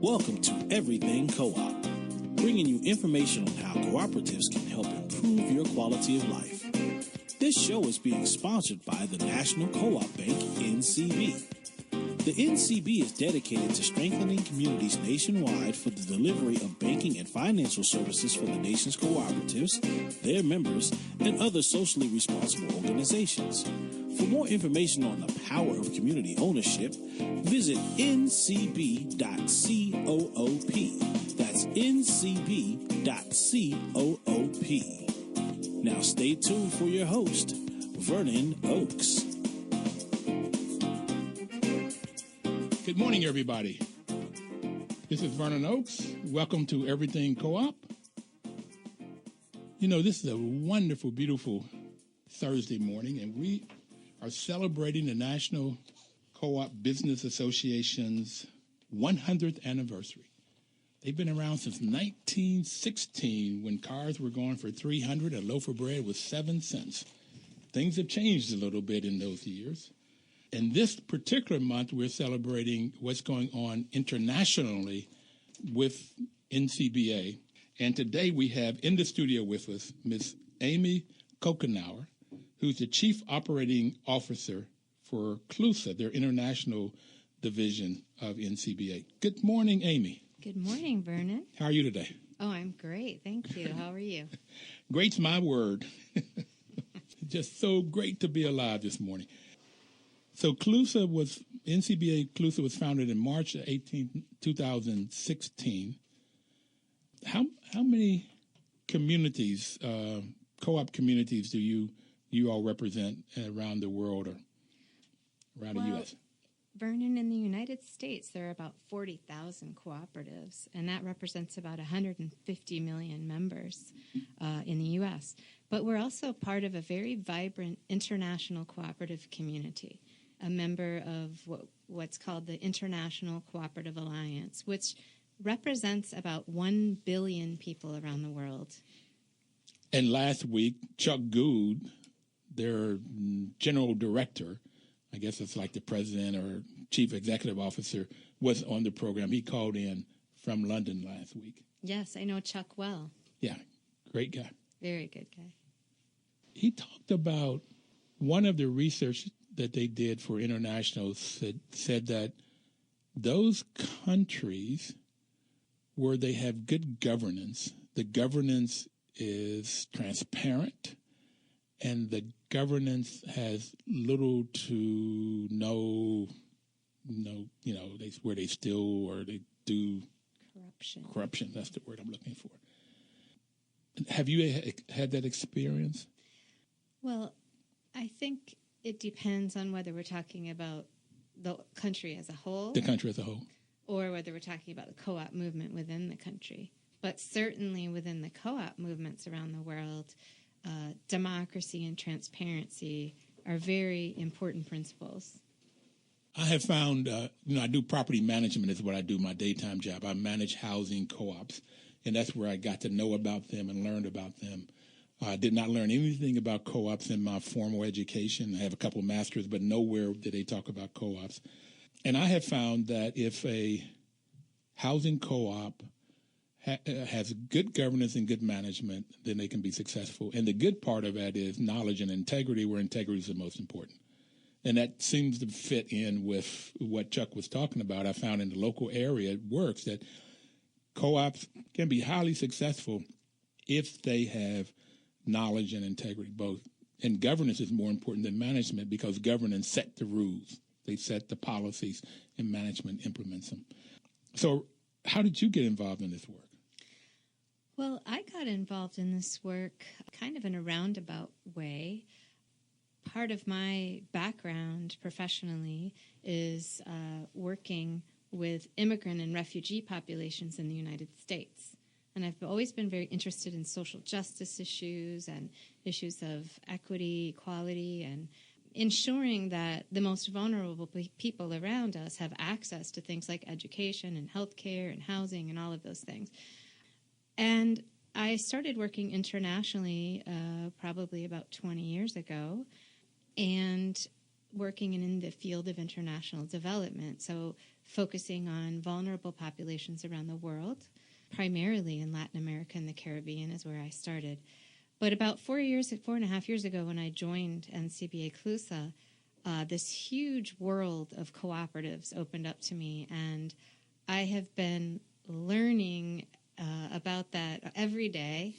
Welcome to Everything Co-op, bringing you information on how cooperatives can help improve your quality of life. This show is being sponsored by the National Co-op Bank, NCB. The NCB is dedicated to strengthening communities nationwide for the delivery of banking and financial services for the nation's cooperatives, their members, and other socially responsible organizations. For more information on the power of community ownership, visit ncb.coop. That's ncb.coop. Now stay tuned for your host, Vernon Oakes. Good morning, everybody. This is Vernon Oakes. Welcome to Everything Co-op. You know, this is a wonderful, beautiful Thursday morning, and we are celebrating the National Co-op Business Association's 100th anniversary. They've been around since 1916 when cars were going for $300, a loaf of bread was 7 cents. Things have changed a little bit in those years. And this particular month, we're celebrating what's going on internationally with NCBA. And today we have in the studio with us Ms. Amy Coughenour, who's the Chief Operating Officer for CLUSA, their international division of NCBA. Good morning, Amy. Good morning, Vernon. How are you today? Oh, I'm great. Thank you. How are you? Great's my word. Just so great to be alive this morning. So NCBA CLUSA was founded in March 18, 2016. How many communities, co-op communities, do you all represent around the world or around the U.S.? Vernon, in the United States, there are about 40,000 cooperatives, and that represents about 150 million members in the U.S. But we're also part of a very vibrant international cooperative community, a member of what's called the International Cooperative Alliance, which represents about 1 billion people around the world. And last week, Chuck Gould, their general director, I guess it's like the president or chief executive officer, was on the program. He called in from London last week. Yes, I know Chuck well. Yeah, great guy. Very good guy. He talked about one of the research that they did for international said that those countries where they have good governance, the governance is transparent, and the governance has little to no, where they steal or they do corruption. That's the word I'm looking for. Have you had that experience? Well, I think it depends on whether we're talking about the country as a whole. The country as a whole. Or whether we're talking about the co-op movement within the country. But certainly within the co-op movements around the world, democracy and transparency are very important principles. I have found, I do property management is what I do, my daytime job. I manage housing co-ops, and that's where I got to know about them and learned about them. I did not learn anything about co-ops in my formal education. I have a couple of masters, but nowhere did they talk about co-ops. And I have found that if a housing co-op has good governance and good management, then they can be successful. And the good part of that is knowledge and integrity, where integrity is the most important. And that seems to fit in with what Chuck was talking about. I found in the local area it works that co-ops can be highly successful if they have knowledge and integrity both. And governance is more important than management because governance set the rules. They set the policies and management implements them. So how did you get involved in this work? Well, I got involved in this work kind of in a roundabout way. Part of my background professionally is working with immigrant and refugee populations in the United States. And I've always been very interested in social justice issues and issues of equity, equality, and ensuring that the most vulnerable people around us have access to things like education and healthcare and housing and all of those things. And I started working internationally probably about 20 years ago. And working in the field of international development, so focusing on vulnerable populations around the world, primarily in Latin America and the Caribbean is where I started. But about 4.5 years ago, when I joined NCBA CLUSA, this huge world of cooperatives opened up to me, and I have been learning about that every day,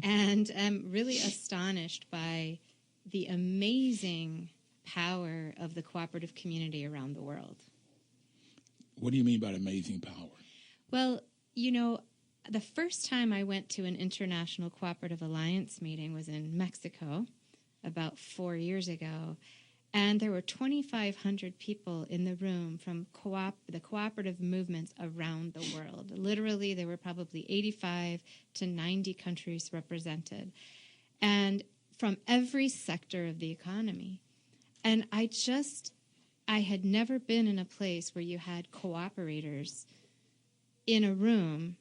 and I'm really astonished by the amazing power of the cooperative community around the world. What do you mean by amazing power? Well, the first time I went to an International Cooperative Alliance meeting was in Mexico about 4 years ago, and there were 2,500 people in the room from the cooperative movements around the world. Literally, there were probably 85 to 90 countries represented, and from every sector of the economy. And I had never been in a place where you had cooperators in a room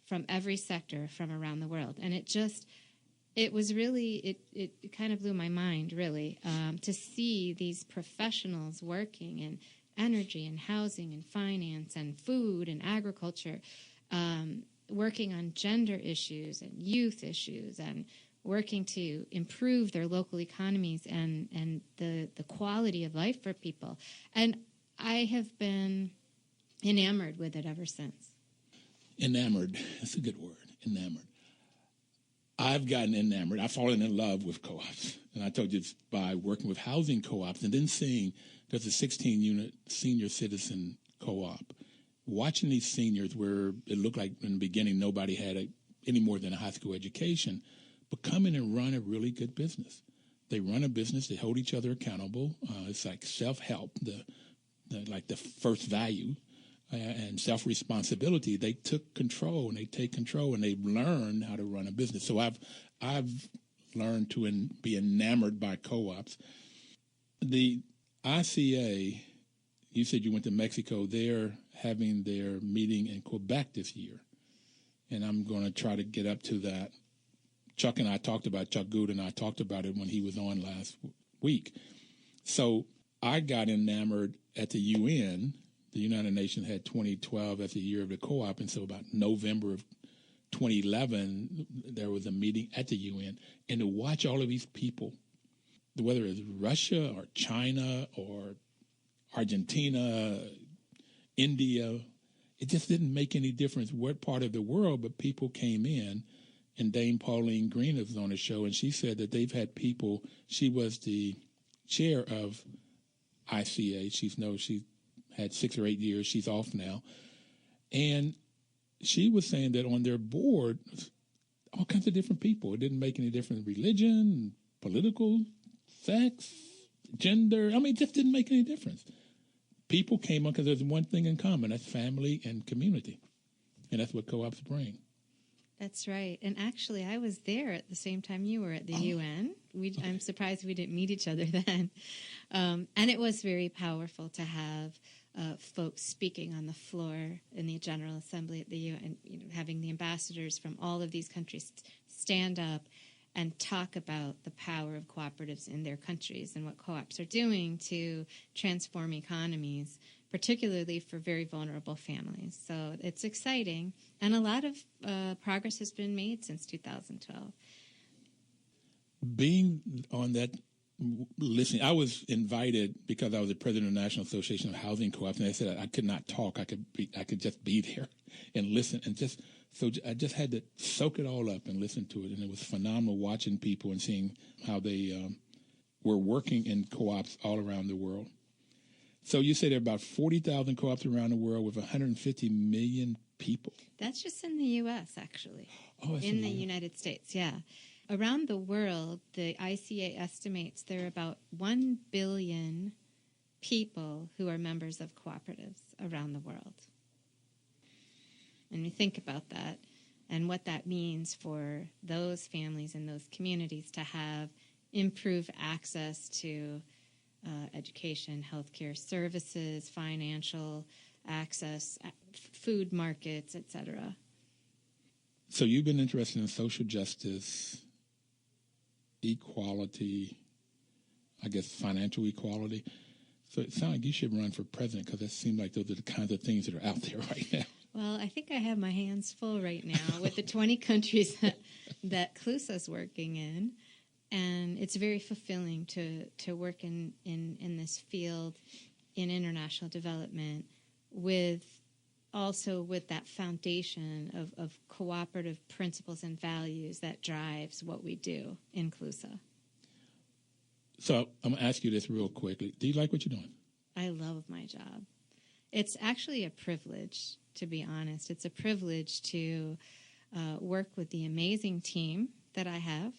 from every sector from around the world. And it was really, it kind of blew my mind, really, to see these professionals working in energy and housing and finance and food and agriculture, working on gender issues and youth issues and working to improve their local economies and the quality of life for people. And I have been enamored with it ever since. Enamored, that's a good word, enamored. I've gotten enamored. I've fallen in love with co-ops. And I told you it's by working with housing co-ops and then seeing there's a 16-unit senior citizen co-op. Watching these seniors where it looked like in the beginning nobody had any more than a high school education, but come in and run a really good business. They run a business. They hold each other accountable. It's like self-help, the first value, and self-responsibility. They took control, and they take control, and they've learned how to run a business. So I've learned to be enamored by co-ops. The ICA, you said you went to Mexico. They're having their meeting in Quebec this year, and I'm going to try to get up to that. Chuck Good and I talked about it when he was on last week. So I got enamored at the UN. The United Nations had 2012 as the year of the co-op, and so about November of 2011, there was a meeting at the UN, and to watch all of these people, whether it's Russia or China or Argentina, India, it just didn't make any difference what part of the world, but people came in. And Dame Pauline Green was on the show, and she said that they've had people. She was the chair of ICA. She had 6 or 8 years. She's off now. And she was saying that on their board, all kinds of different people. It didn't make any difference. Religion, political, sex, gender. I mean, it just didn't make any difference. People came on because there's one thing in common. That's family and community. And that's what co-ops bring. That's right. And actually, I was there at the same time you were at the UN. I'm surprised we didn't meet each other then. And it was very powerful to have folks speaking on the floor in the General Assembly at the UN, having the ambassadors from all of these countries stand up and talk about the power of cooperatives in their countries and what co-ops are doing to transform economies, particularly for very vulnerable families. So it's exciting, and a lot of progress has been made since 2012. Being on that, listening, I was invited because I was the president of the National Association of Housing Co-ops, and they said I could not talk. I could just be there and listen, and so I just had to soak it all up and listen to it, and it was phenomenal watching people and seeing how they were working in co-ops all around the world. So you say there are about 40,000 co-ops around the world with 150 million people. That's just in the U.S., actually. Oh, in the United States, yeah. Around the world, the ICA estimates there are about 1 billion people who are members of cooperatives around the world. And you think about that and what that means for those families and those communities to have improved access to education, healthcare services, financial access, food markets, etc. So you've been interested in social justice, equality, I guess, financial equality. So it sounds like you should run for president because it seems like those are the kinds of things that are out there right now. Well, I think I have my hands full right now with the 20 countries that CLUSA is working in. And it's very fulfilling to work in this field in international development with that foundation of cooperative principles and values that drives what we do in CLUSA. So I'm going to ask you this real quickly. Do you like what you're doing? I love my job. It's actually a privilege, to be honest. It's a privilege to work with the amazing team that I have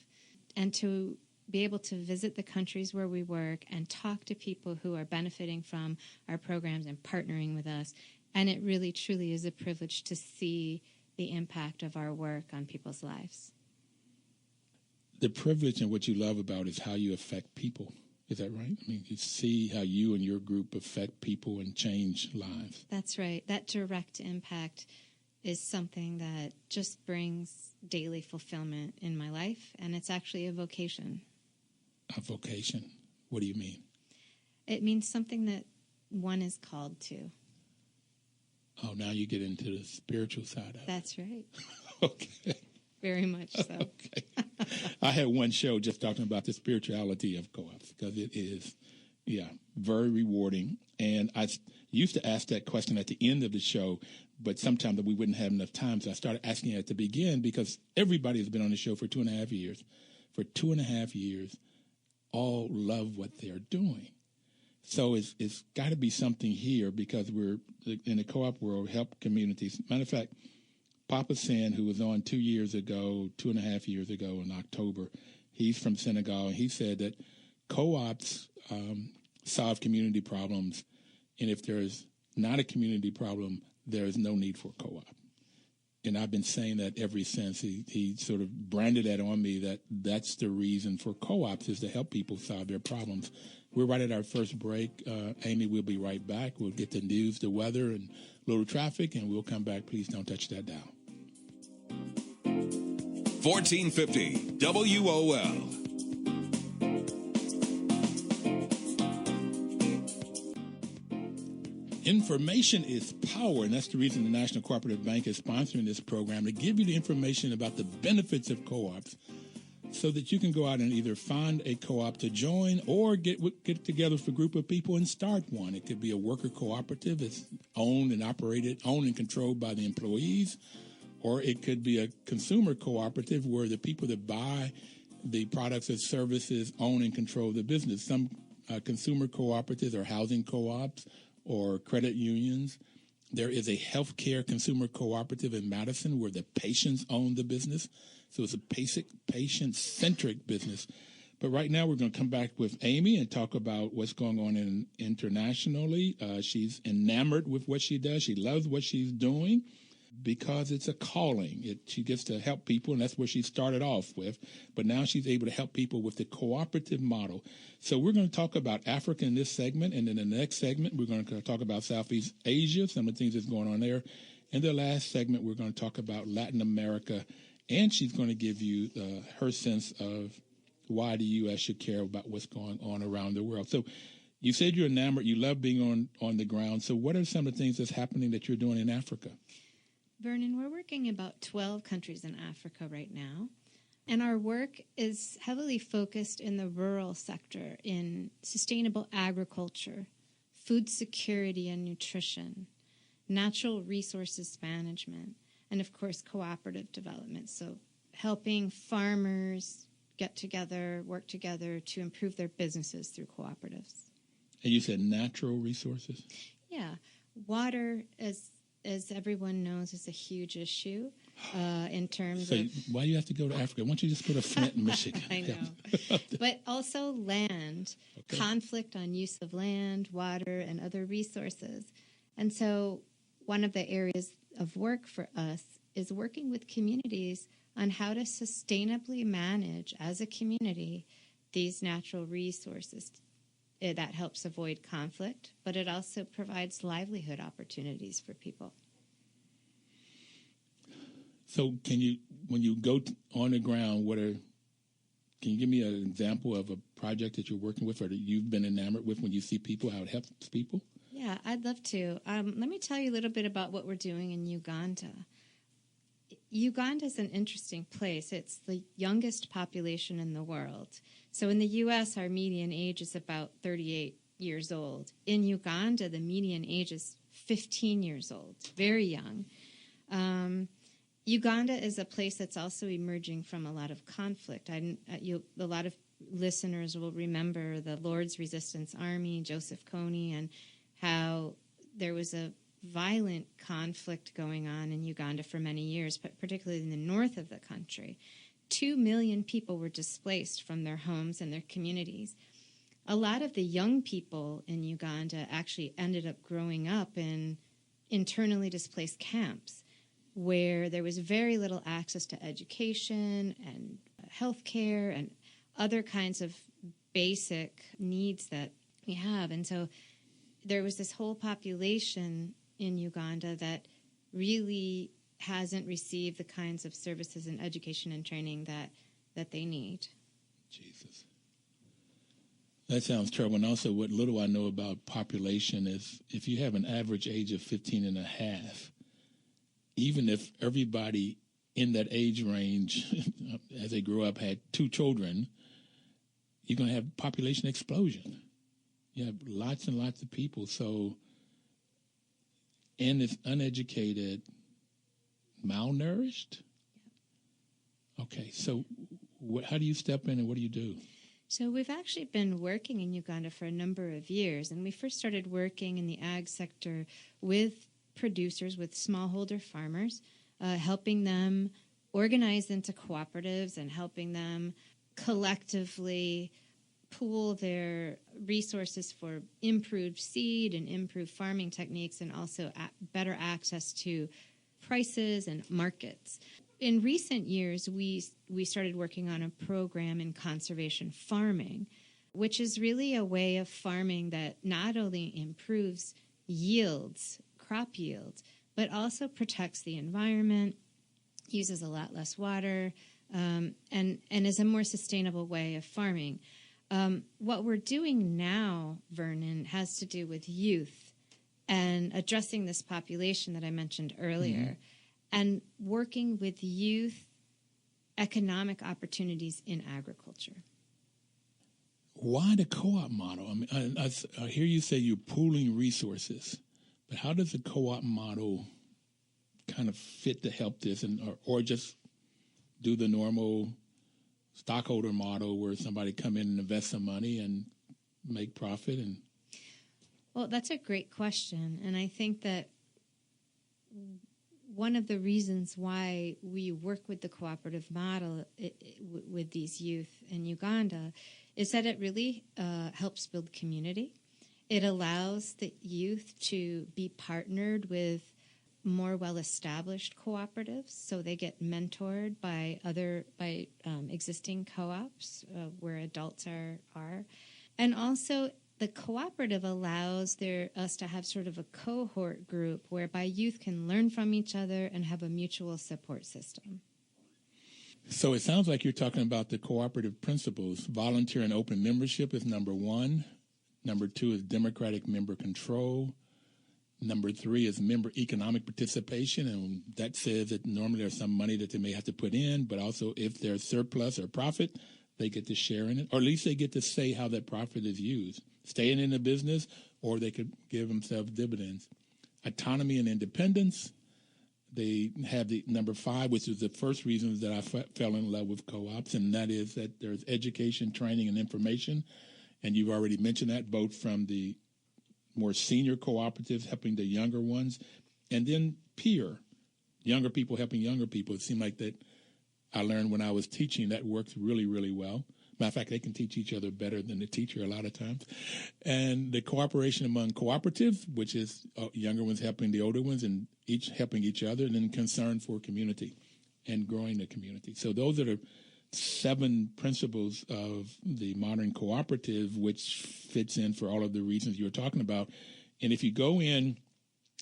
and to be able to visit the countries where we work and talk to people who are benefiting from our programs and partnering with us. And it really, truly is a privilege to see the impact of our work on people's lives. The privilege and what you love about is how you affect people. Is that right? I mean, you see how you and your group affect people and change lives. That's right. That direct impact is something that just brings daily fulfillment in my life, and it's actually a vocation. A vocation? What do you mean? It means something that one is called to. Oh, now you get into the spiritual side of it. That's right. Okay. Very much so. Okay. I had one show just talking about the spirituality of co-ops because it is, very rewarding. And I used to ask that question at the end of the show, but sometimes we wouldn't have enough time. So I started asking it at the beginning because everybody has been on the show for 2.5 years. For 2.5 years, all love what they're doing. So it's got to be something here because we're in the co-op world, help communities. Matter of fact, Papa Sen, who was on 2.5 years ago in October, he's from Senegal, and he said that co-ops solve community problems, and if there's not a community problem, there is no need for a co-op. And I've been saying that ever since. He sort of branded that on me that's the reason for co-ops is to help people solve their problems. We're right at our first break. Amy, we'll be right back. We'll get the news, the weather, and a little traffic, and we'll come back. Please don't touch that dial. 1450 WOL. Information is power, and that's the reason the National Cooperative Bank is sponsoring this program, to give you the information about the benefits of co-ops so that you can go out and either find a co-op to join or get together with a group of people and start one. It could be a worker cooperative. It's owned and controlled by the employees, or it could be a consumer cooperative where the people that buy the products and services own and control the business. Some consumer cooperatives are housing co-ops or credit unions. There is a healthcare consumer cooperative in Madison where the patients own the business. So it's a patient-centric business. But right now we're going to come back with Amy and talk about what's going on internationally. She's enamored with what she does. She loves what she's doing because it's a calling. She gets to help people, and that's where she started off with. But now she's able to help people with the cooperative model. So we're going to talk about Africa in this segment, and in the next segment, we're going to talk about Southeast Asia, some of the things that's going on there. In the last segment, we're going to talk about Latin America, and she's going to give you her sense of why the U.S. should care about what's going on around the world. So you said you're enamored. You love being on the ground. So what are some of the things that's happening that you're doing in Africa? Vernon, we're working in about 12 countries in Africa right now, and our work is heavily focused in the rural sector, in sustainable agriculture, food security and nutrition, natural resources management, and, of course, cooperative development. So helping farmers get together, work together to improve their businesses through cooperatives. And you said natural resources? Yeah. Water, as everyone knows, is a huge issue in terms of... Why do you have to go to Africa? Why don't you just go to Flint, Michigan? I know. But also land, conflict on use of land, water, and other resources. And so one of the areas of work for us is working with communities on how to sustainably manage, as a community, these natural resources. That helps avoid conflict, but it also provides livelihood opportunities for people. So when you go on the ground, what are Can you give me an example of a project that you're working with or that you've been enamored with when you see people, how it helps people? Yeah, I'd love to. Let me tell you a little bit about what we're doing in Uganda. Uganda is an interesting place. It's the youngest population in the world. So in the U.S., our median age is about 38 years old. In Uganda, the median age is 15 years old, very young. Uganda is a place that's also emerging from a lot of conflict. A lot of listeners will remember the Lord's Resistance Army, Joseph Kony, and how there was a violent conflict going on in Uganda for many years, but particularly in the north of the country. 2 million people were displaced from their homes and their communities. A lot of the young people in Uganda actually ended up growing up in internally displaced camps where there was very little access to education and health care and other kinds of basic needs that we have. And so there was this whole population in Uganda that really hasn't received the kinds of services and education and training that they need. Jesus. That sounds terrible. And also what little I know about population is if you have an average age of 15 and a half, even if everybody in that age range as they grew up had 2 children, you're going to have population explosion. You have lots and lots of people. So, and it's uneducated, malnourished. Okay, so how do you step in and what do you do? So we've actually been working in Uganda for a number of years, and we first started working in the ag sector with producers, with smallholder farmers, helping them organize into cooperatives and helping them collectively pool their resources for improved seed and improved farming techniques and also better access to prices and markets. In recent years, we started working on a program in conservation farming, which is really a way of farming that not only improves yields, crop yields, but also protects the environment, uses a lot less water, and is a more sustainable way of farming. What we're doing now, Vernon, has to do with youth and addressing this population that I mentioned earlier, and working with youth economic opportunities in agriculture. Why the co-op model? I mean, I hear you say you're pooling resources, but how does the co-op model kind of fit to help this, or just do the normal stockholder model where somebody come in and invest some money and make profit? And well, that's a great question, and I think that one of the reasons why we work with the cooperative model with these youth in Uganda is that it really helps build community. It allows the youth to be partnered with more well-established cooperatives, so they get mentored by existing co-ops where adults are. And also the cooperative allows us to have sort of a cohort group whereby youth can learn from each other and have a mutual support system. So it sounds like you're talking about the cooperative principles. Volunteer and open membership is number 1. Number 2 is democratic member control. Number 3 is member economic participation, and that says that normally there's some money that they may have to put in, but also if there's surplus or profit, they get to share in it, or at least they get to say how that profit is used. Staying in the business, or they could give themselves dividends. Autonomy and independence. They have the number 5, which is the first reason that I fell in love with co-ops, and that is that there's education, training, and information. And you've already mentioned that, both from the more senior cooperatives helping the younger ones, and then younger people helping younger people. It seemed like that I learned when I was teaching that works really, really well. Matter of fact, they can teach each other better than the teacher a lot of times. And the cooperation among cooperatives, which is younger ones helping the older ones and each helping each other, and then concern for community and growing the community. So those are the 7 principles of the modern cooperative, which fits in for all of the reasons you were talking about. And if you go in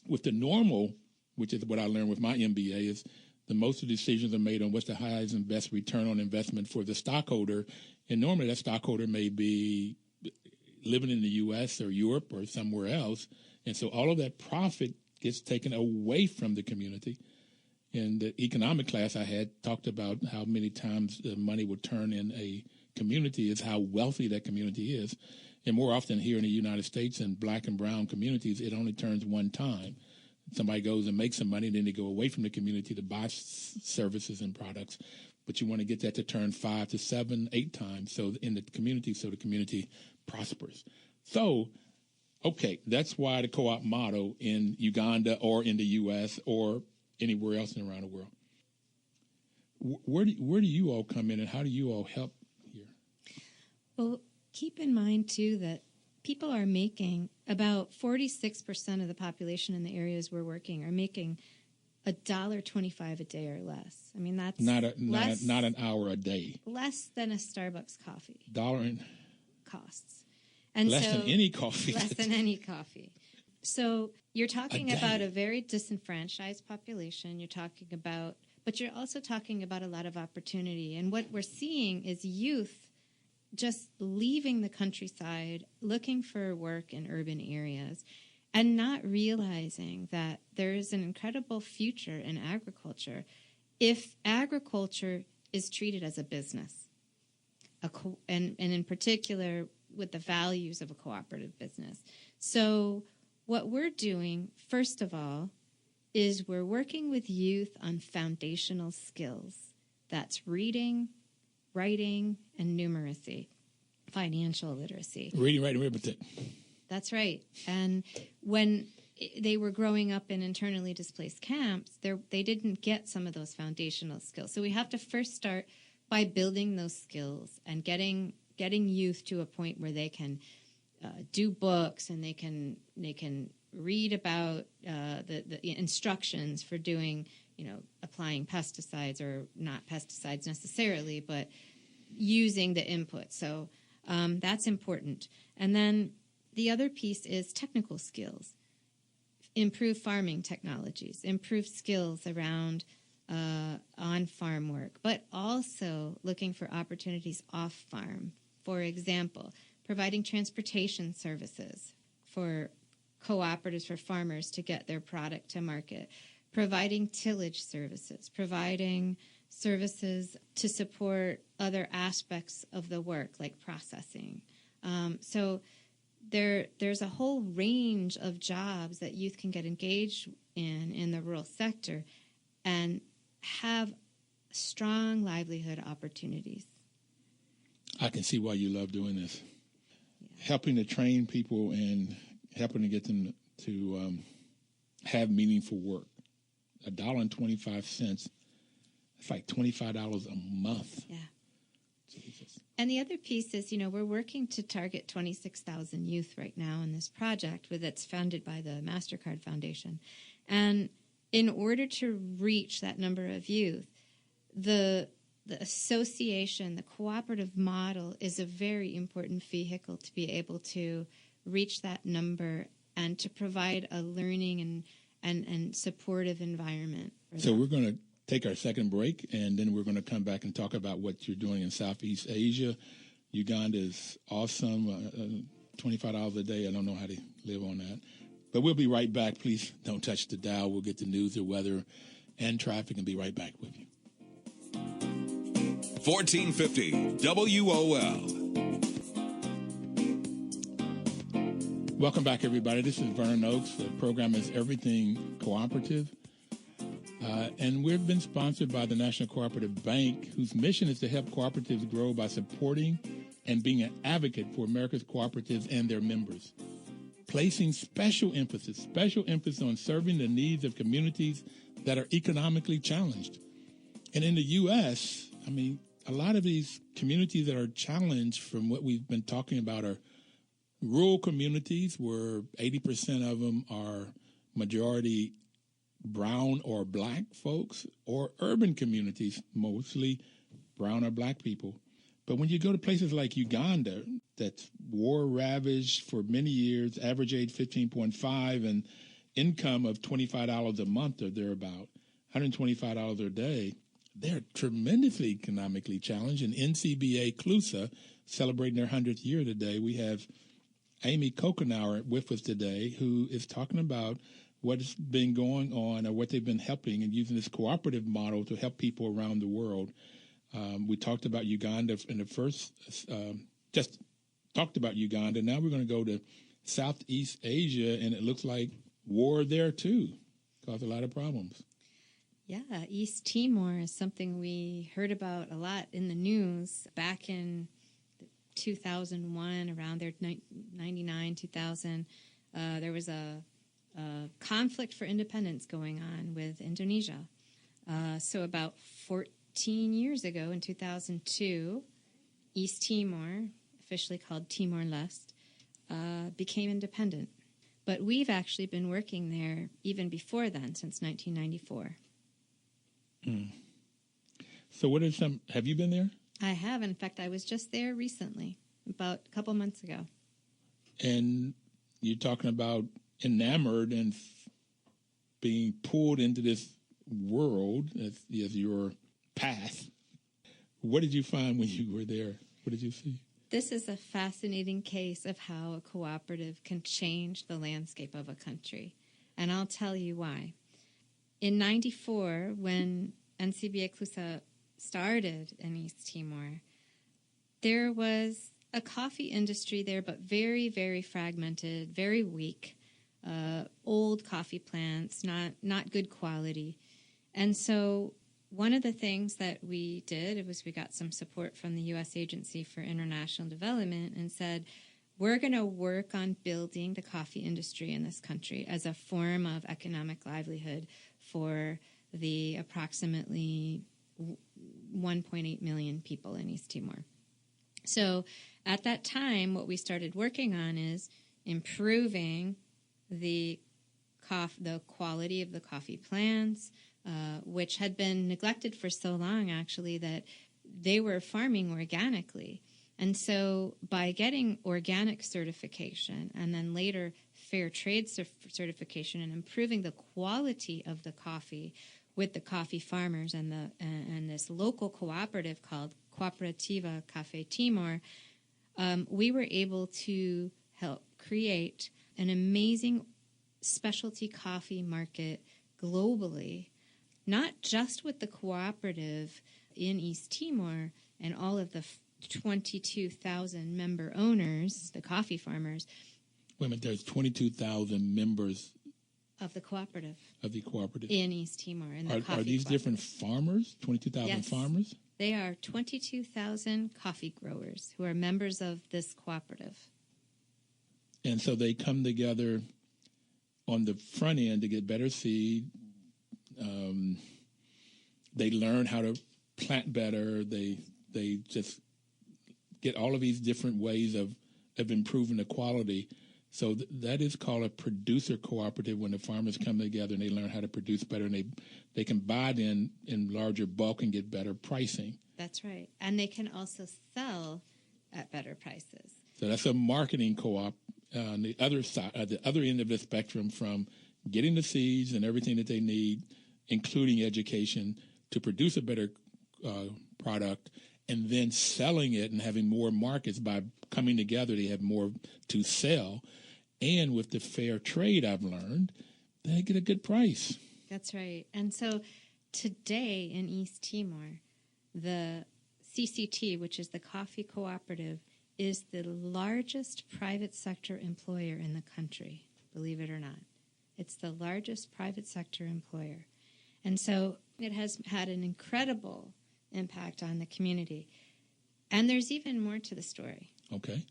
with the normal, which is what I learned with my MBA, is the most of the decisions are made on what's the highest and best return on investment for the stockholder. And normally that stockholder may be living in the U.S. or Europe or somewhere else. And so all of that profit gets taken away from the community. In the economic class I had talked about how many times the money would turn in a community is how wealthy that community is. And more often here in the United States in black and brown communities, it only turns one time. Somebody goes and makes some money, and then they go away from the community to buy services and products. But you want to get that to turn 5 to 7, 8 times so in the community, so the community prospers. So, okay, that's why the co-op model in Uganda or in the U.S. or anywhere else around the world. Where do you all come in, and how do you all help here? Well, keep in mind, too, that people are making about 46% of the population in the areas we're working are making $1.25 a day or less. I mean, that's not an hour a day. Less than a Starbucks coffee. Dollar and costs. And less than any coffee. Less than any coffee. So you're talking about a very disenfranchised population. But you're also talking about a lot of opportunity. And what we're seeing is youth just leaving the countryside, looking for work in urban areas, and not realizing that there is an incredible future in agriculture if agriculture is treated as a business, and in particular with the values of a cooperative business. So what we're doing, first of all, is we're working with youth on foundational skills. That's reading, writing, and numeracy, financial literacy. Reading, writing, arithmetic. That's right. And when they were growing up in internally displaced camps, they didn't get some of those foundational skills. So we have to first start by building those skills and getting youth to a point where they can do books and they can read about the instructions for doing, applying pesticides, or not pesticides necessarily, but using the input. So that's important. And then the other piece is technical skills, improve farming technologies, improve skills around on-farm work, but also looking for opportunities off-farm. For example, providing transportation services for cooperatives, for farmers to get their product to market, providing tillage services, providing services to support other aspects of the work, like processing. So there's a whole range of jobs that youth can get engaged in the rural sector and have strong livelihood opportunities. I can see why you love doing this. Yeah. Helping to train people and helping to get them to have meaningful work. $1.25. It's like $25 a month. Yeah. Jesus. And the other piece is, we're working to target 26,000 youth right now in this project that's funded by the MasterCard Foundation. And in order to reach that number of youth, the association, the cooperative model, is a very important vehicle to be able to reach that number and to provide a learning and supportive environment. So we're going to take our second break, and then we're going to come back and talk about what you're doing in Southeast Asia. Uganda is awesome. $25 a day. I don't know how to live on that. But we'll be right back. Please don't touch the dial. We'll get the news, the weather, and traffic, and be right back with you. 1450 WOL. Welcome back, everybody. This is Vernon Oakes. The program is Everything Cooperative. And we've been sponsored by the National Cooperative Bank, whose mission is to help cooperatives grow by supporting and being an advocate for America's cooperatives and their members, placing special emphasis on serving the needs of communities that are economically challenged. And in the U.S., a lot of these communities that are challenged, from what we've been talking about, are rural communities where 80% of them are majority brown or black folks, or urban communities, mostly brown or black people. But when you go to places like Uganda, that's war-ravaged for many years, average age 15.5, and income of $25 a month or thereabout, $125 a day, they're tremendously economically challenged. And NCBA CLUSA celebrating their 100th year today. We have Amy Coughenour with us today, who is talking about what's been going on or what they've been helping and using this cooperative model to help people around the world. We talked about Uganda in the first, just talked about Uganda. Now we're going to go to Southeast Asia, and it looks like war there too. Caused a lot of problems. Yeah, East Timor is something we heard about a lot in the news back in 2001, around there, 99, 2000. There was a conflict for independence going on with Indonesia. So about 14 years ago, in 2002, East Timor, officially called Timor-Leste, became independent. But we've actually been working there even before then, since 1994. So what are some, have you been there? I have. In fact, I was just there recently, about a couple months ago. And you're talking about enamored and being pulled into this world as your path. What did you find when you were there? What did you see? This is a fascinating case of how a cooperative can change the landscape of a country. And I'll tell you why. In 94, when NCBA CLUSA started in East Timor, there was a coffee industry there, but very, very fragmented, very weak, old coffee plants, not good quality. And so one of the things that we did was we got some support from the U.S. Agency for International Development and said, we're going to work on building the coffee industry in this country as a form of economic livelihood for the approximately 1.8 million people in East Timor. So at that time, what we started working on is improving the quality of the coffee plants, which had been neglected for so long, actually, that they were farming organically. And so by getting organic certification and then later fair trade certification and improving the quality of the coffee with the coffee farmers and this local cooperative called Cooperativa Café Timor, we were able to help create an amazing specialty coffee market globally, not just with the cooperative in East Timor and all of the 22,000 member owners, the coffee farmers. Wait a minute, there's 22,000 members of the cooperative. In East Timor. Are these different farmers, 22,000 yes. farmers? They are 22,000 coffee growers who are members of this cooperative. And so they come together on the front end to get better seed. They learn how to plant better. They just get all of these different ways of improving the quality. So that is called a producer cooperative, when the farmers come together and they learn how to produce better, and they can buy it in larger bulk and get better pricing. That's right. And they can also sell at better prices. So that's a marketing co-op on the other side, at the other end of the spectrum, from getting the seeds and everything that they need, including education, to produce a better product, and then selling it and having more markets. By coming together, they have more to sell. And with the fair trade, I've learned, they get a good price. That's right. And so today in East Timor, the CCT, which is the Coffee Cooperative, is the largest private sector employer in the country, believe it or not. It's the largest private sector employer. And so it has had an incredible impact on the community. And there's even more to the story. Okay.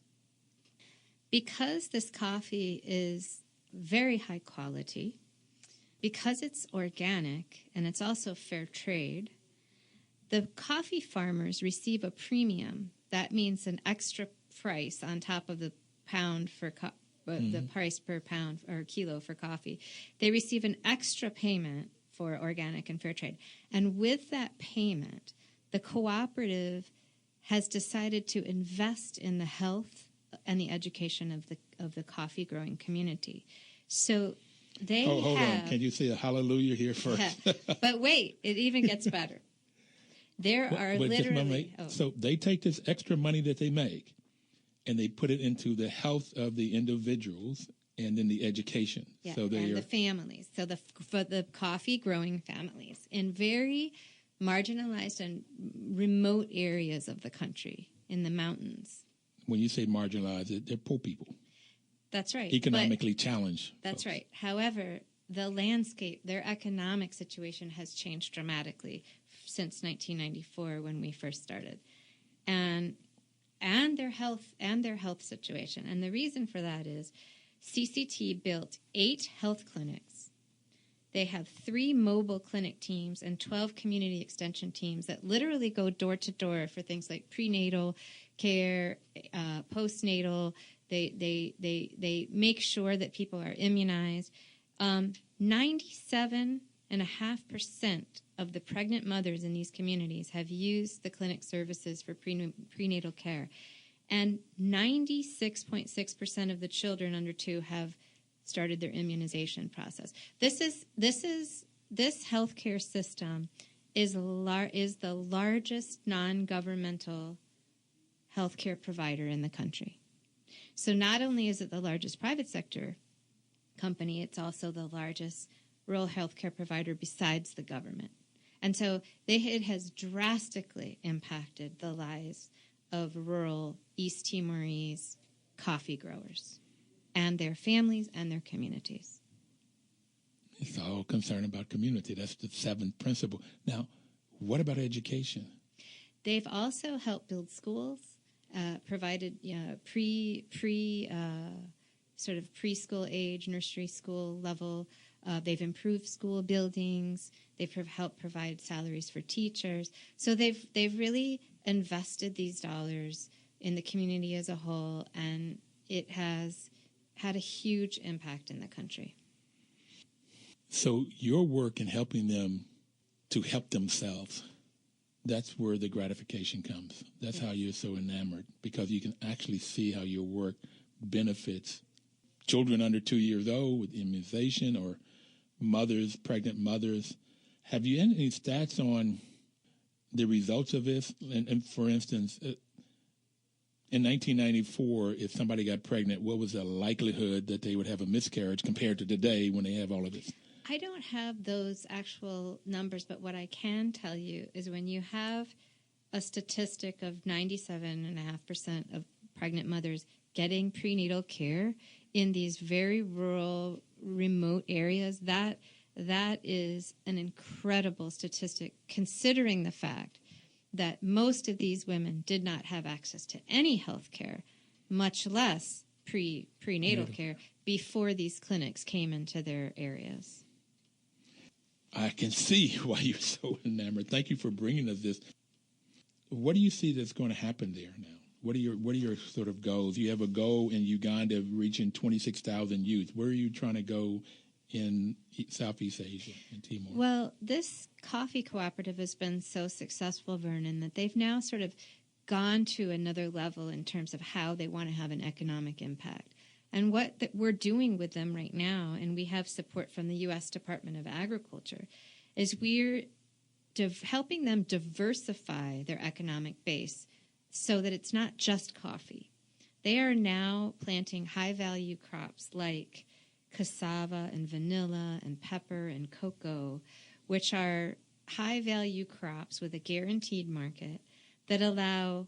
Because this coffee is very high quality, because it's organic and it's also fair trade, the coffee farmers receive a premium. That means an extra price on top of the pound for the price per pound or kilo for coffee. They receive an extra payment for organic and fair trade. And with that payment, the cooperative has decided to invest in the health and the education of the coffee growing community. So Hold on. Can you say a hallelujah here first? Yeah. But wait, it even gets better. There are literally... So they take this extra money that they make and they put it into the health of the individuals and then the education. Yeah, so and the families. So for the coffee-growing families in very marginalized and remote areas of the country, in the mountains. When you say marginalized, they're poor people. That's right. Economically challenged. That's folks. right. However, the landscape, their economic situation has changed dramatically since 1994 when we first started. And their health situation. And the reason for that is CCT built 8 health clinics. They have 3 mobile clinic teams and 12 community extension teams that literally go door to door for things like prenatal care, postnatal. They make sure that people are immunized. 97.5% of the pregnant mothers in these communities have used the clinic services for prenatal care. And 96.6% of the children under 2 have started their immunization process. This healthcare system is the largest non-governmental healthcare provider in the country. So not only is it the largest private sector company, it's also the largest rural healthcare provider besides the government. And so it has drastically impacted the lives of rural East Timorese coffee growers and their families and their communities. It's all concerned about community. That's the 7th principle. Now, what about education? They've also helped build schools, provided sort of preschool age, nursery school level. They've improved school buildings. They've helped provide salaries for teachers. So they've really invested these dollars in the community as a whole, and it has had a huge impact in the country. So your work in helping them to help themselves, that's where the gratification comes. That's how you're so enamored, because you can actually see how your work benefits children under 2 years old with immunization, or mothers, pregnant mothers. Have you any stats on the results of this? And for instance, in 1994, if somebody got pregnant, what was the likelihood that they would have a miscarriage compared to today when they have all of this? I don't have those actual numbers, but what I can tell you is when you have a statistic of 97.5% of pregnant mothers getting prenatal care in these very rural, remote areas, that is an incredible statistic, considering the fact that most of these women did not have access to any health care, much less prenatal care, before these clinics came into their areas. I can see why you're so enamored. Thank you for bringing us this. What do you see that's going to happen there now? What are your sort of goals? You have a goal in Uganda of reaching 26,000 youth. Where are you trying to go in Southeast Asia and Timor? Well, this coffee cooperative has been so successful, Vernon, that they've now sort of gone to another level in terms of how they want to have an economic impact. And what we're doing with them right now, and we have support from the U.S. Department of Agriculture, is we're helping them diversify their economic base so that it's not just coffee. They are now planting high-value crops like cassava and vanilla and pepper and cocoa, which are high-value crops with a guaranteed market that allow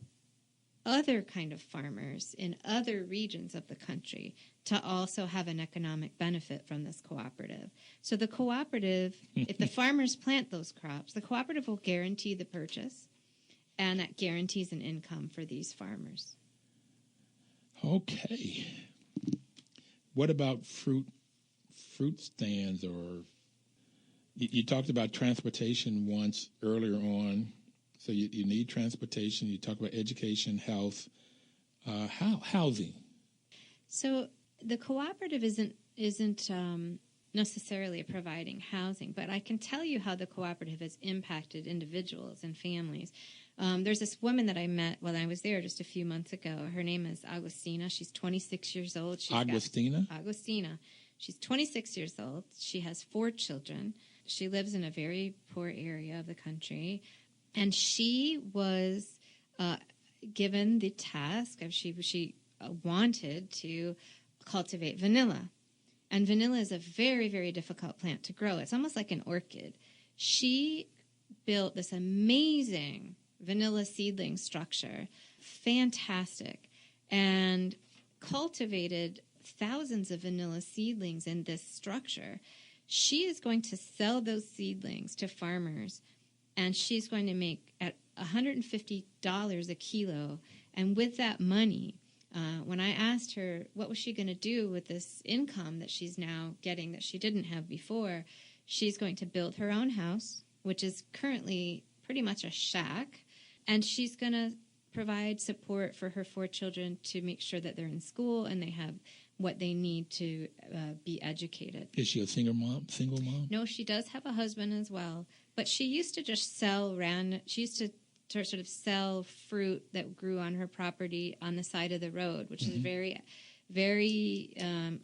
other kind of farmers in other regions of the country to also have an economic benefit from this cooperative. So the cooperative, if the farmers plant those crops, the cooperative will guarantee the purchase, and that guarantees an income for these farmers. Okay. What about fruit stands? Or you talked about transportation once earlier on. So you need transportation. You talk about education, health, housing. So the cooperative isn't necessarily providing housing, but I can tell you how the cooperative has impacted individuals and families. There's this woman that I met when I was there just a few months ago. Her name is Agustina. She's 26 years old. Agustina? Agustina. She's 26 years old. She has 4 children. She lives in a very poor area of the country. And she was given the task of she wanted to cultivate vanilla. And vanilla is a very, very difficult plant to grow. It's almost like an orchid. She built this amazing vanilla seedling structure, fantastic, and cultivated thousands of vanilla seedlings in this structure. She is going to sell those seedlings to farmers, and she's going to make at $150 a kilo. And with that money, when I asked her what was she going to do with this income that she's now getting that she didn't have before, she's going to build her own house, which is currently pretty much a shack, and she's going to provide support for her 4 children to make sure that they're in school and they have what they need to be educated. Is she a single mom? No, she does have a husband as well, but she used to just she used to sort of sell fruit that grew on her property on the side of the road, which is very, very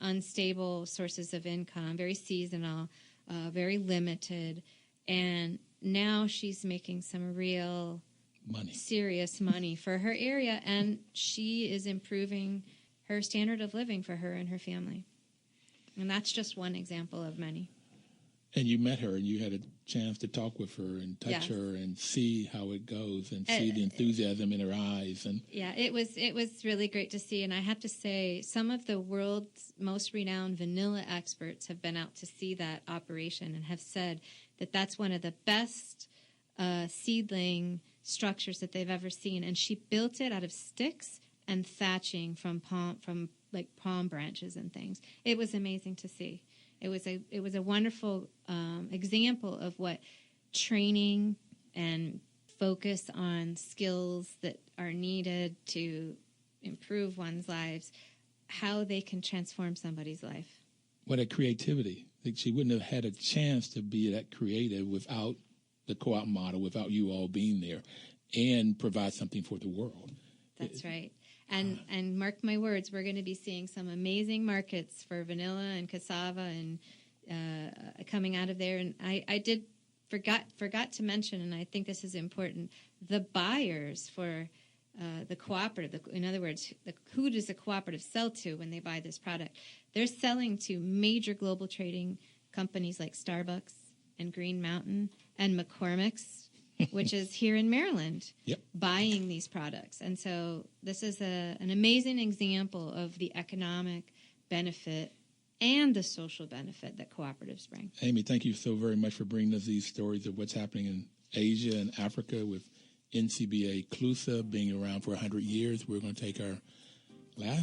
unstable sources of income, very seasonal, very limited. And now she's making some real serious money for her area, and she is improving her standard of living for her and her family. And that's just one example of many. And you met her, and you had a chance to talk with her and touch her and see how it goes and see the enthusiasm in her eyes. And yeah, it was really great to see. And I have to say, some of the world's most renowned vanilla experts have been out to see that operation and have said that that's one of the best seedling structures that they've ever seen. And she built it out of sticks and thatching from palm branches and things. It was amazing to see. It was a wonderful example of what training and focus on skills that are needed to improve one's lives, how they can transform somebody's life. What a creativity. Like, she wouldn't have had a chance to be that creative without the co-op model, without you all being there, and provide something for the world. That's right. And mark my words, we're going to be seeing some amazing markets for vanilla and cassava and coming out of there. And I did forgot to mention, and I think this is important, the buyers for the cooperative. In other words, who does the cooperative sell to when they buy this product? They're selling to major global trading companies like Starbucks and Green Mountain and McCormick's, which is here in Maryland, buying these products. And so this is an amazing example of the economic benefit and the social benefit that cooperatives bring. Amy, thank you so very much for bringing us these stories of what's happening in Asia and Africa with NCBA CLUSA being around for 100 years. We're going to take our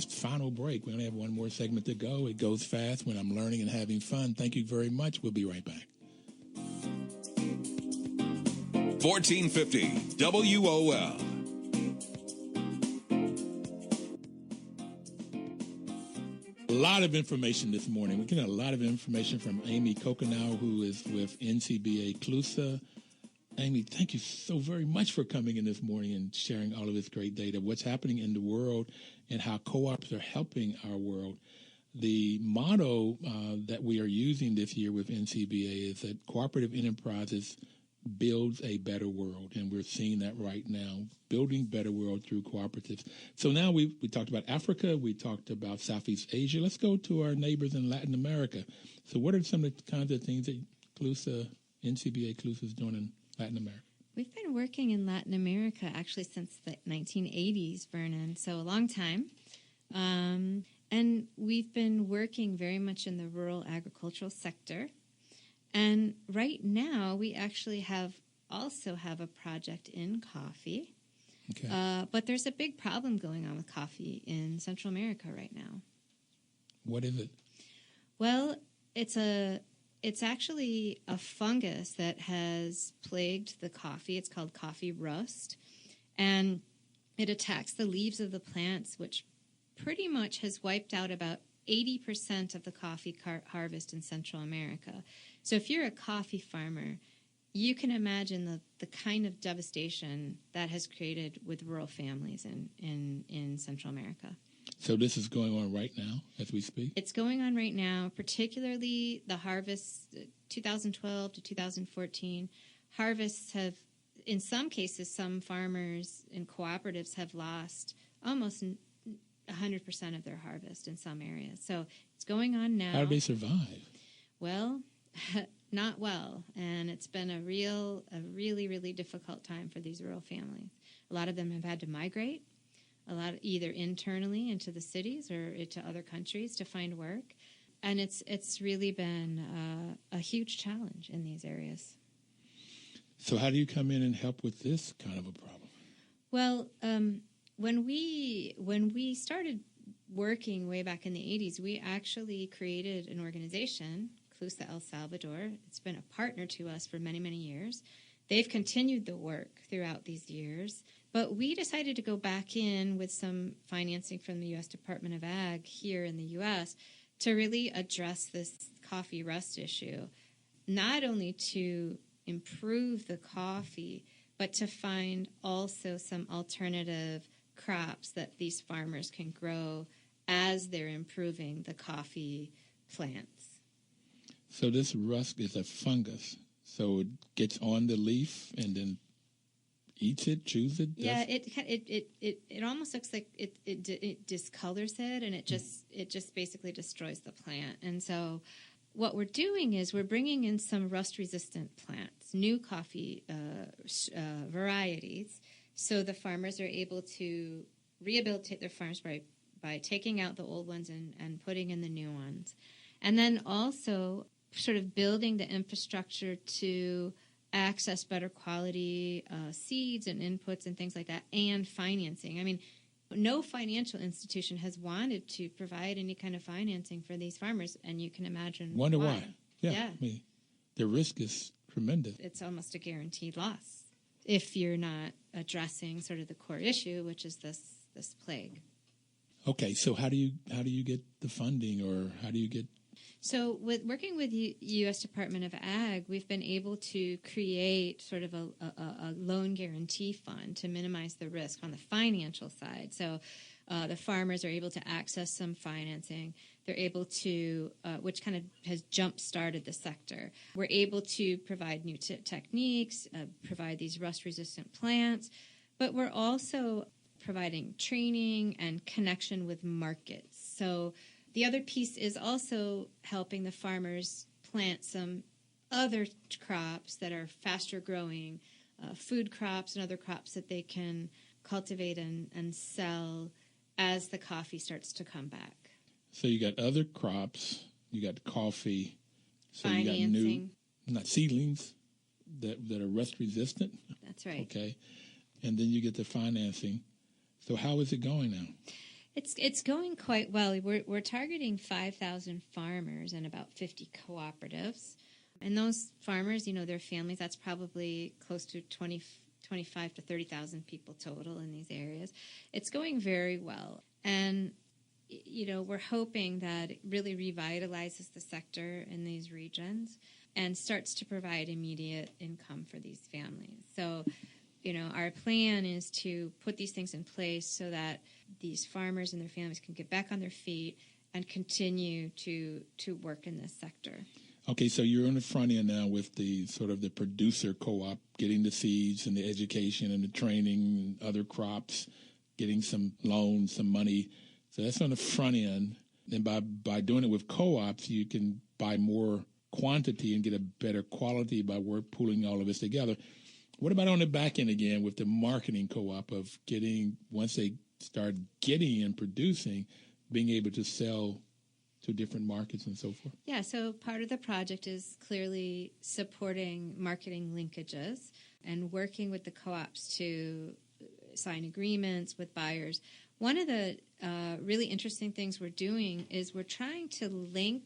final break. We only have one more segment to go. It goes fast when I'm learning and having fun. Thank you very much. We'll be right back. 1450 WOL. A lot of information this morning. We're getting a lot of information from Amy Coughenour, who is with NCBA CLUSA. Amy, thank you so very much for coming in this morning and sharing all of this great data, what's happening in the world and how co-ops are helping our world. The motto that we are using this year with NCBA is that cooperative enterprises builds a better world, and we're seeing that right now, building better world through cooperatives. So now we talked about Africa, we talked about Southeast Asia. Let's go to our neighbors in Latin America. So what are some of the kinds of things that NCBA CLUSA is doing in Latin America? We've been working in Latin America actually since the 1980s, Vernon, so a long time. And we've been working very much in the rural agricultural sector. And right now, we actually also have a project in coffee. Okay. But there's a big problem going on with coffee in Central America right now. What is it? Well, it's actually a fungus that has plagued the coffee. It's called coffee rust. And it attacks the leaves of the plants, which pretty much has wiped out about 80% of the coffee harvest in Central America. So if you're a coffee farmer, you can imagine the kind of devastation that has created with rural families in Central America. So this is going on right now as we speak? It's going on right now, particularly the harvest 2012 to 2014. Harvests have, in some cases, some farmers and cooperatives have lost almost 100% of their harvest in some areas. So it's going on now. How do they survive? Well, not well. And it's been a really, really difficult time for these rural families. A lot of them have had to migrate, either internally into the cities or into other countries to find work. And it's really been a huge challenge in these areas. So how do you come in and help with this kind of a problem? Well, when we started working way back in the 80s, we actually created an organization, CLUSA El Salvador. It's been a partner to us for many, many years. They've continued the work throughout these years, but we decided to go back in with some financing from the U.S. Department of Ag here in the U.S. to really address this coffee rust issue, not only to improve the coffee, but to find also some alternative crops that these farmers can grow as they're improving the coffee plants. So this rust is a fungus. So it gets on the leaf and then eats it, chews it? Yeah, it almost looks like it discolors it, and it just basically destroys the plant. And so what we're doing is we're bringing in some rust-resistant plants, new coffee varieties, so the farmers are able to rehabilitate their farms by taking out the old ones and putting in the new ones. And then also sort of building the infrastructure to access better quality seeds and inputs and things like that, and financing. I mean, no financial institution has wanted to provide any kind of financing for these farmers, and you can imagine Wonder why. Yeah. I mean, the risk is tremendous. It's almost a guaranteed loss if you're not addressing sort of the core issue, which is this plague. Okay, so how do you get the funding, or how do you get? So with working with U.S. Department of Ag, we've been able to create sort of a loan guarantee fund to minimize the risk on the financial side. So the farmers are able to access some financing. They're able to, which kind of has jump-started the sector. We're able to provide new techniques, provide these rust-resistant plants, but we're also providing training and connection with markets. So the other piece is also helping the farmers plant some other crops that are faster growing, food crops and other crops that they can cultivate and sell as the coffee starts to come back. So you got other crops, you got coffee, so financing. You got not seedlings that are rust resistant. That's right. Okay, and then you get the financing. So how is it going now? It's going quite well. We're targeting 5,000 farmers and about 50 cooperatives. And those farmers, their families, that's probably close to 25 to 30,000 people total in these areas. It's going very well. And, we're hoping that it really revitalizes the sector in these regions and starts to provide immediate income for these families. So, our plan is to put these things in place so that these farmers and their families can get back on their feet and continue to work in this sector. Okay, so you're on the front end now with the sort of the producer co-op, getting the seeds and the education and the training and other crops, getting some loans, some money. So that's on the front end. And by doing it with co-ops, you can buy more quantity and get a better quality by pooling all of this together. What about on the back end again with the marketing co-op of getting, once they start getting and producing, being able to sell to different markets and so forth? Yeah, so part of the project is clearly supporting marketing linkages and working with the co-ops to sign agreements with buyers. One of the really interesting things we're doing is we're trying to link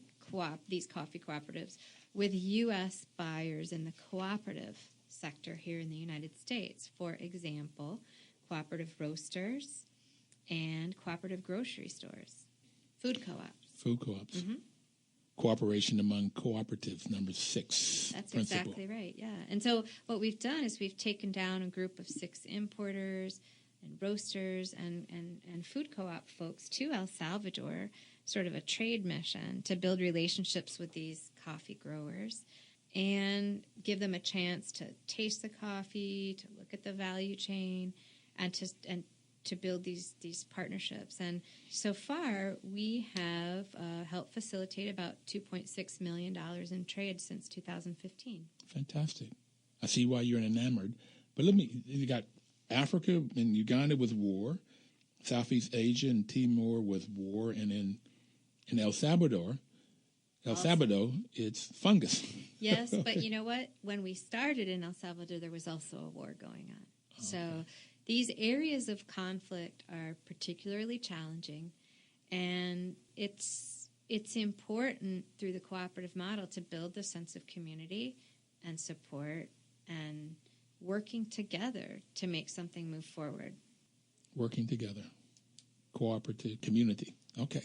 these coffee cooperatives with U.S. buyers in the cooperative sector here in the United States. For example, cooperative roasters and cooperative grocery stores, food co-ops. Food co-ops. Mm-hmm. Cooperation among cooperatives, number 6. That's principle. Exactly right, yeah. And so what we've done is we've taken down a group of 6 importers roasters and food co-op folks to El Salvador, sort of a trade mission to build relationships with these coffee growers and give them a chance to taste the coffee, to look at the value chain, and to build these partnerships. And so far, we have helped facilitate about $2.6 million in trade since 2015. Fantastic. I see why you're enamored. But you got Africa and Uganda with war, Southeast Asia and Timor with war, and in El Salvador, it's fungus. Yes, but you know what? When we started in El Salvador, there was also a war going on. Oh, so these areas of conflict are particularly challenging, and it's important through the cooperative model to build the sense of community and support and working together to make something move forward. Working together. Cooperative community. Okay.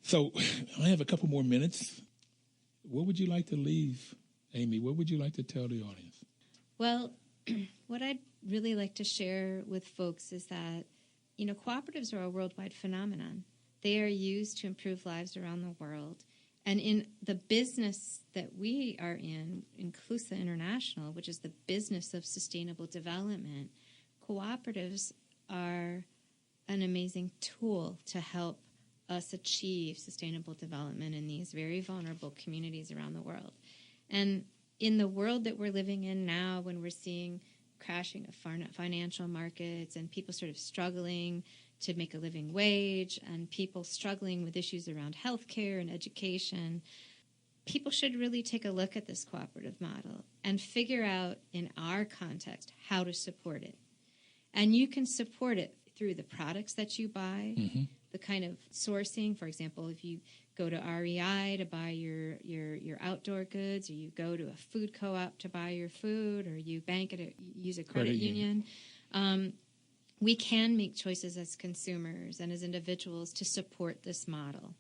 So I have a couple more minutes. What would you like to leave, Amy? What would you like to tell the audience? Well, what I'd really like to share with folks is that, cooperatives are a worldwide phenomenon. They are used to improve lives around the world. And in the business that we are in CLUSA International, which is the business of sustainable development, cooperatives are an amazing tool to help us achieve sustainable development in these very vulnerable communities around the world. And in the world that we're living in now, when we're seeing crashing of financial markets and people sort of struggling to make a living wage and people struggling with issues around healthcare and education, people should really take a look at this cooperative model and figure out in our context how to support it. And you can support it through the products that you buy, the kind of sourcing. For example, if you go to REI to buy your outdoor goods, or you go to a food co-op to buy your food, or you use a credit union. We can make choices as consumers and as individuals to support this model.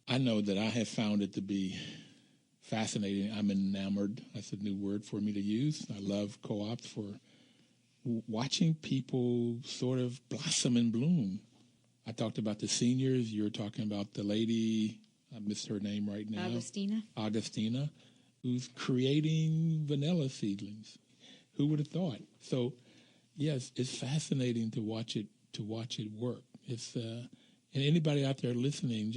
I know that I have found it to be fascinating. I'm enamored. That's a new word for me to use. I love co-ops for watching people sort of blossom and bloom. I talked about the seniors. You're talking about the lady, I missed her name right now. Augustina, who's creating vanilla seedlings. Who would have thought? So, yes, it's fascinating to watch it work. It's and anybody out there listening,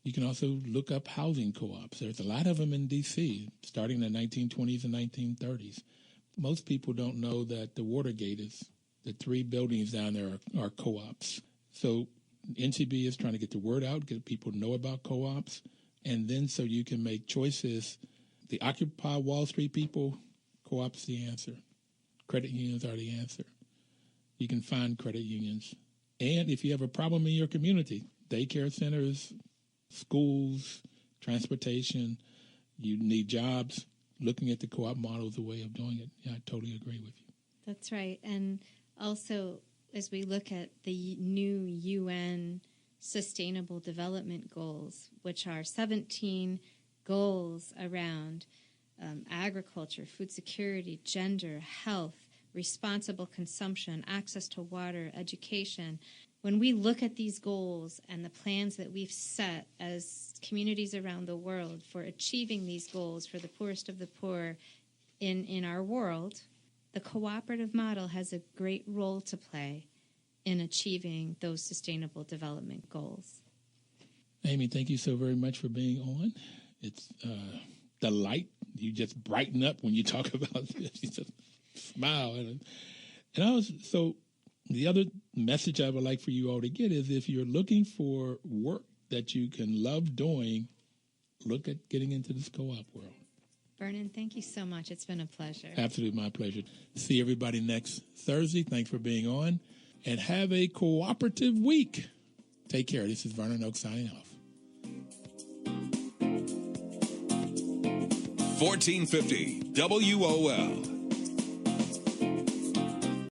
you can also look up housing co-ops. There's a lot of them in D.C., starting in the 1920s and 1930s. Most people don't know that the Watergate the 3 buildings down there are co-ops. So NCBA is trying to get the word out, get people to know about co-ops, and then so you can make choices. The Occupy Wall Street people, co-ops the answer. Credit unions are the answer. You can find credit unions. And if you have a problem in your community, daycare centers, schools, transportation, you need jobs, looking at the co-op model is a way of doing it. Yeah, I totally agree with you. That's right. And also, as we look at the new UN Sustainable Development Goals, which are 17 goals around agriculture, food security, gender, health, responsible consumption, access to water, education. When we look at these goals and the plans that we've set as communities around the world for achieving these goals for the poorest of the poor in our world, the cooperative model has a great role to play in achieving those sustainable development goals. Amy, thank you so very much for being on. It's delight. You just brighten up when you talk about this. You just smile. So the other message I would like for you all to get is if you're looking for work that you can love doing, look at getting into this co-op world. Vernon, thank you so much. It's been a pleasure. Absolutely my pleasure. See everybody next Thursday. Thanks for being on. And have a cooperative week. Take care. This is Vernon Oak signing off. 1450 WOL.